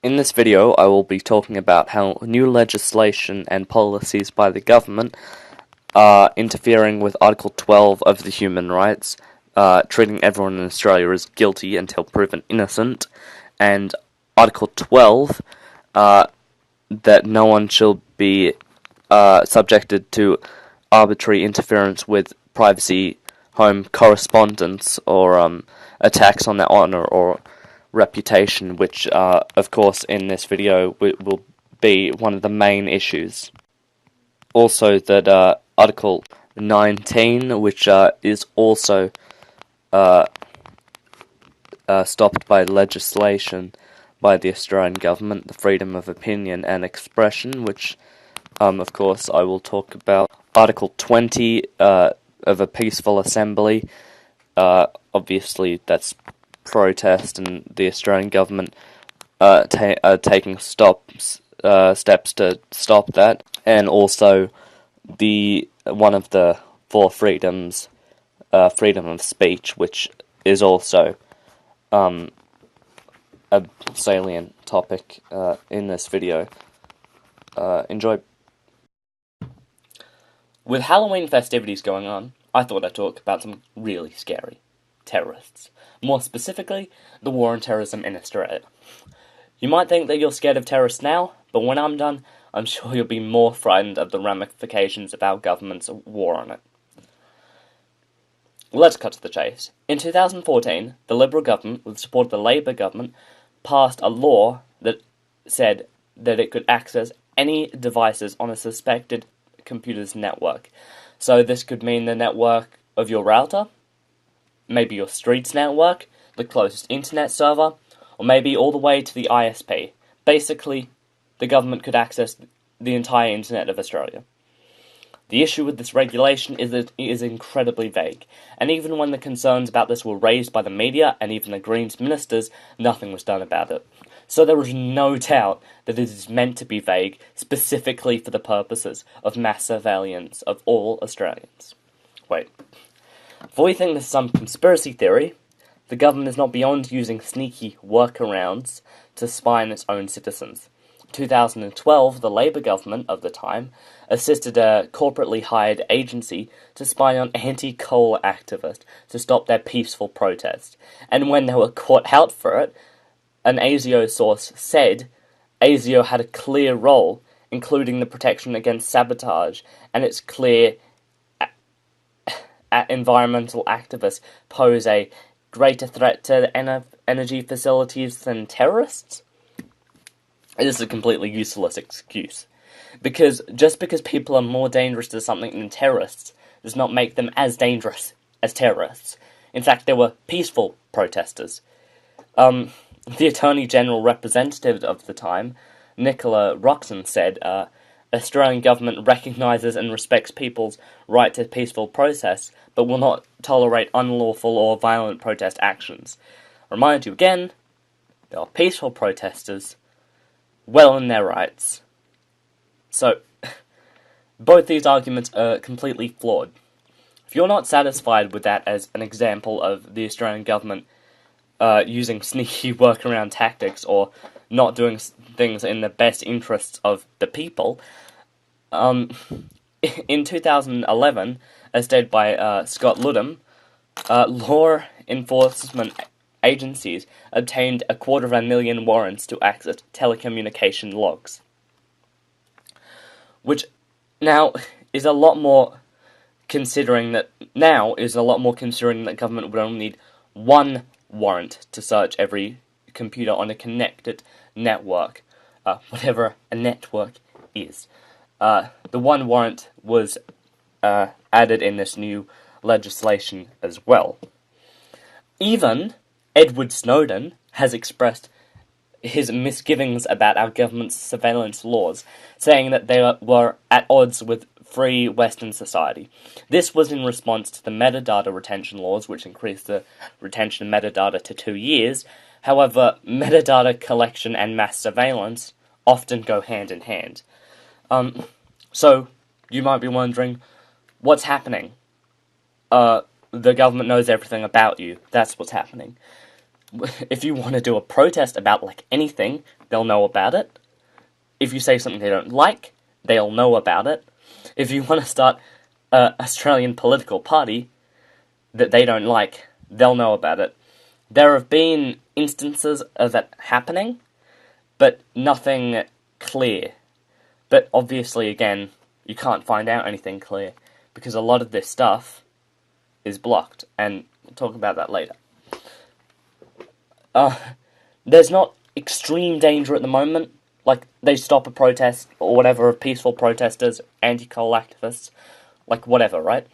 In this video, I will be talking about how new legislation and policies by the government are interfering with Article 12 of the Human Rights, treating everyone in Australia as guilty until proven innocent, and Article 12, that no one shall be subjected to arbitrary interference with privacy, home correspondence, or attacks on their honour or reputation, which, of course, in this video will be one of the main issues. Also, that Article 19, which is also stopped by legislation by the Australian government, the freedom of opinion and expression, which, of course, I will talk about. Article 20 of a peaceful assembly, obviously that's protest, and the Australian government are taking steps to stop that, and also one of the four freedoms, freedom of speech, which is also a salient topic in this video. Enjoy. With Halloween festivities going on, I thought I'd talk about something really scary: terrorists. More specifically, the war on terrorism in Australia. You might think that you're scared of terrorists now, but when I'm done, I'm sure you'll be more frightened of the ramifications of our government's war on it. Let's cut to the chase. In 2014, the Liberal government, with support of the Labor government, passed a law that said that it could access any devices on a suspected computer's network. So this could mean the network of your router, maybe your street's network, the closest internet server, or maybe all the way to the ISP. Basically, the government could access the entire internet of Australia. The issue with this regulation is that it is incredibly vague, and even when the concerns about this were raised by the media and even the Greens ministers, nothing was done about it. So there is no doubt that it is meant to be vague, specifically for the purposes of mass surveillance of all Australians. Wait. Before you think this is some conspiracy theory, the government is not beyond using sneaky workarounds to spy on its own citizens. In 2012, the Labor government of the time assisted a corporately hired agency to spy on anti-coal activists to stop their peaceful protest. And when they were caught out for it, an ASIO source said ASIO had a clear role, including the protection against sabotage, and it's clear environmental activists pose a greater threat to energy facilities than terrorists? This is a completely useless excuse. Because just because people are more dangerous to something than terrorists does not make them as dangerous as terrorists. In fact, they were peaceful protesters. The Attorney General representative of the time, Nicola Roxon, said, Australian government recognises and respects people's right to peaceful protest, but will not tolerate unlawful or violent protest actions. Remind you again, they are peaceful protesters, well in their rights. So, both these arguments are completely flawed. If you're not satisfied with that as an example of the Australian government using sneaky workaround tactics or not doing things in the best interests of the people, in 2011, as stated by Scott Ludham, law enforcement agencies obtained 250,000 warrants to access telecommunication logs, which now is a lot more considering that government would only need one warrant to search every computer on a connected network, whatever a network is. The one warrant was added in this new legislation as well. Even Edward Snowden has expressed his misgivings about our government's surveillance laws, saying that they were at odds with free Western society. This was in response to the metadata retention laws, which increased the retention of metadata to 2 years. However, metadata collection and mass surveillance often go hand in hand. So, you might be wondering, what's happening? The government knows everything about you. That's what's happening. if you want to do a protest about like anything, they'll know about it. If you say something they don't like, they'll know about it. If you want to start an Australian political party that they don't like, they'll know about it. There have been instances of that happening, but nothing clear. But obviously, again, you can't find out anything clear, because a lot of this stuff is blocked, and we'll talk about that later. There's not extreme danger at the moment. Like, they stop a protest, or whatever, of peaceful protesters, anti-coal activists, like, whatever, right?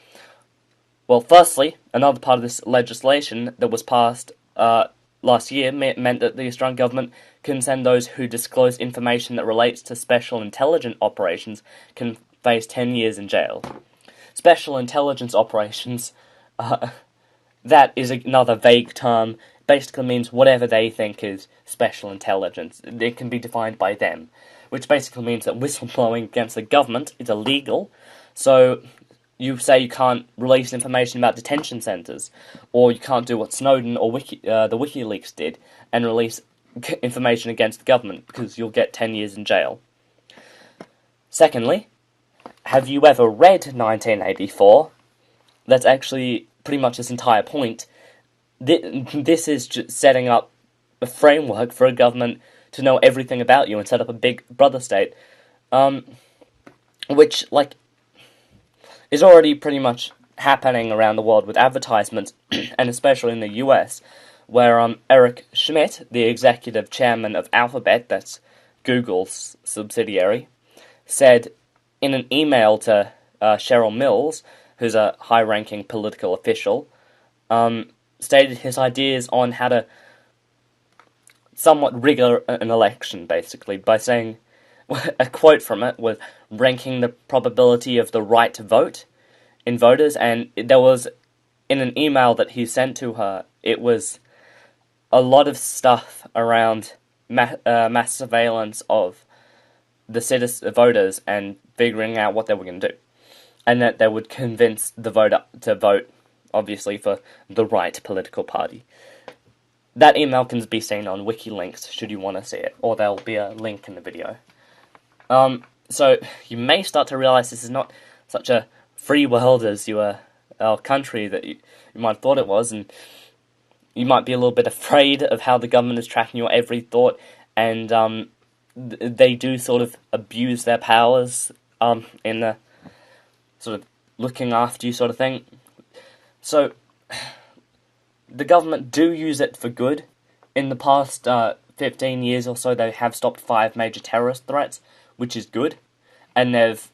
Well, firstly, another part of this legislation that was passed last year meant that the Australian government can send those who disclose information that relates to special intelligence operations can face 10 years in jail. Special intelligence operations, that is another vague term. Basically means whatever they think is special intelligence. It can be defined by them, which basically means that whistleblowing against the government is illegal. So you say you can't release information about detention centres, or you can't do what Snowden or the WikiLeaks did and release information against the government, because you'll get 10 years in jail. Secondly, have you ever read 1984? That's actually pretty much its entire point. This is just setting up a framework for a government to know everything about you and set up a big brother state, which, like, is already pretty much happening around the world with advertisements, and especially in the US, where Eric Schmidt, the executive chairman of Alphabet, that's Google's subsidiary, said in an email to Cheryl Mills, who's a high-ranking political official, stated his ideas on how to somewhat rig an election, basically, by saying, a quote from it was, ranking the probability of the right to vote in voters, and there was, in an email that he sent to her, it was a lot of stuff around mass surveillance of the voters and figuring out what they were going to do, and that they would convince the voter to vote, obviously, for the right political party. That email can be seen on WikiLinks, should you want to see it, or there'll be a link in the video. So, you may start to realise this is not such a free world as our country that you might have thought it was, and you might be a little bit afraid of how the government is tracking your every thought, and they do sort of abuse their powers in the sort of looking after you sort of thing. So, the government do use it for good. In the past 15 years or so, they have stopped 5 major terrorist threats, which is good, and they've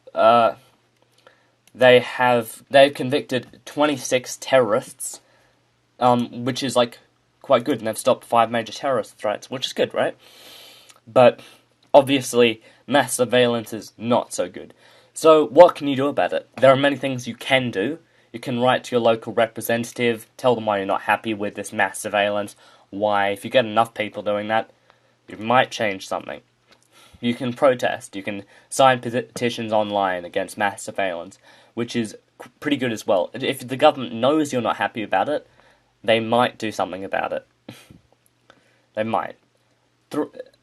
convicted 26 terrorists, which is like quite good, and they've stopped 5 major terrorist threats, which is good, right? But obviously, mass surveillance is not so good. So what can you do about it? There are many things you can do. You can write to your local representative, tell them why you're not happy with this mass surveillance, why, if you get enough people doing that, you might change something. You can protest, you can sign petitions online against mass surveillance, which is pretty good as well. If the government knows you're not happy about it, they might do something about it. They might.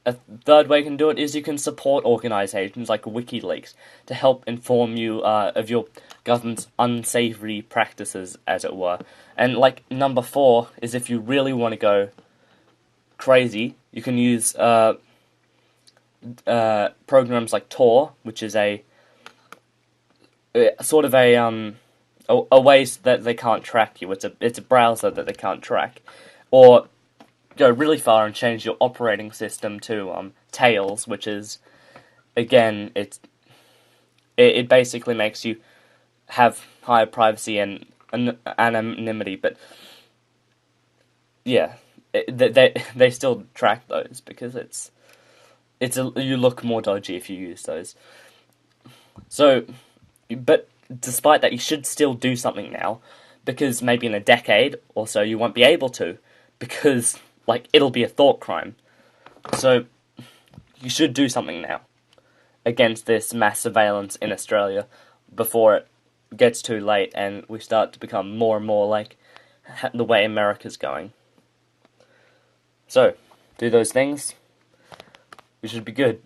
A third way you can do it is you can support organisations like WikiLeaks to help inform you of your government's unsavoury practices, as it were. And, like, number 4 is if you really want to go crazy, you can use programs like Tor, which is a sort of a way that they can't track you. It's a browser that they can't track. Or go really far and change your operating system to Tails, which is, again, it basically makes you have higher privacy and anonymity, but yeah, they still track those because you look more dodgy if you use those. So, but despite that, you should still do something now, because maybe in a decade or so you won't be able to, because, like, it'll be a thought crime. So, you should do something now against this mass surveillance in Australia before it gets too late and we start to become more and more like the way America's going. So, do those things. We should be good.